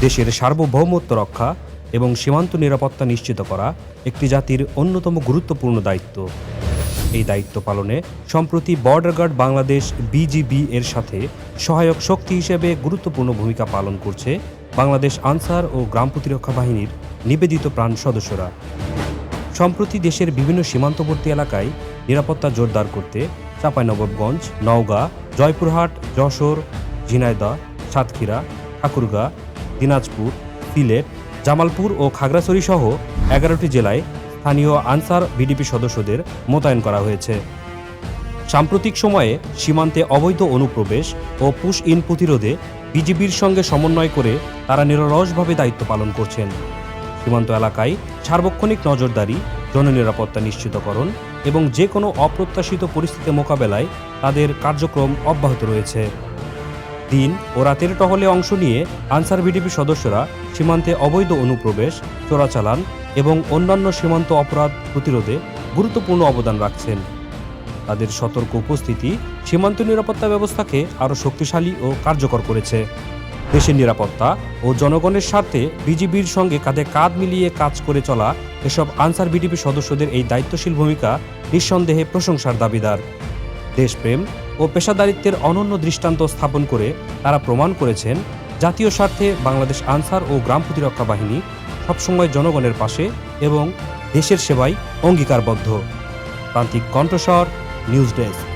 দেশের সার্বভৌমত্ব রক্ষা এবং সীমান্ত নিরাপত্তা নিশ্চিত করা একটি জাতির অন্যতম গুরুত্বপূর্ণ দায়িত্ব। এই দায়িত্ব পালনে সম্প্রতি বর্ডার গার্ড বাংলাদেশ বিজিবি এর সাথে সহায়ক শক্তি হিসেবে গুরুত্বপূর্ণ ভূমিকা পালন করছে বাংলাদেশ আনসার ও গ্রাম প্রতিরক্ষা বাহিনীর নিবেদিত প্রাণ সদস্যরা। সম্প্রতি দেশের বিভিন্ন সীমান্তবর্তী এলাকায় নিরাপত্তা জোরদার করতে চাঁপাইনবাবগঞ্জ, নওগাঁ, জয়পুরহাট, যশোর, ঝিনাইদহ, সাতক্ষীরা, ঠাকুরগাঁ, দিনাজপুর, সিলেট, জামালপুর ও খাগড়াছড়ি সহ 11টি জেলায় স্থানীয় আনসার বিডিপি সদস্যদের মোতায়েন করা হয়েছে। সাম্প্রতিক সময়ে সীমান্তে অবৈধ অনুপ্রবেশ ও পুশ ইন প্রতিরোধে বিজিবির সঙ্গে সমন্বয় করে তারা নিরলসভাবে দায়িত্ব পালন করছেন। সীমান্ত এলাকায় সার্বক্ষণিক নজরদারি, জননিরাপত্তা নিশ্চিতকরণ এবং যে কোনো অপ্রত্যাশিত পরিস্থিতি মোকাবেলায় তাদের কার্যক্রম অব্যাহত রয়েছে। দিন ও রাতের টহলে অংশ নিয়ে আনসার বিডিপি সদস্যরা সীমান্তে অবৈধ অনুপ্রবেশ, চোরাচালান এবং অন্যান্য সীমান্ত অপরাধ প্রতিরোধে গুরুত্বপূর্ণ অবদান রাখছেন। তাদের সতর্ক উপস্থিতি সীমান্ত নিরাপত্তা ব্যবস্থাকে আরও শক্তিশালী ও কার্যকর করেছে। দেশের নিরাপত্তা ও জনগণের স্বার্থে বিজিবির সঙ্গে কাঁধে কাঁধ মিলিয়ে কাজ করে চলা এসব আনসার বিডিপি সদস্যদের এই দায়িত্বশীল ভূমিকা নিঃসন্দেহে প্রশংসার দাবিদার। দেশপ্রেম ও পেশাদারিত্বের অনন্য দৃষ্টান্ত স্থাপন করে তারা প্রমাণ করেছেন জাতীয় স্বার্থে বাংলাদেশ আনসার ও গ্রাম প্রতিরক্ষা বাহিনী সবসময় জনগণের পাশে এবং দেশের সেবায় অঙ্গীকারবদ্ধ। প্রান্তিক কণ্ঠস্বর, নিউজ ডেস্ক।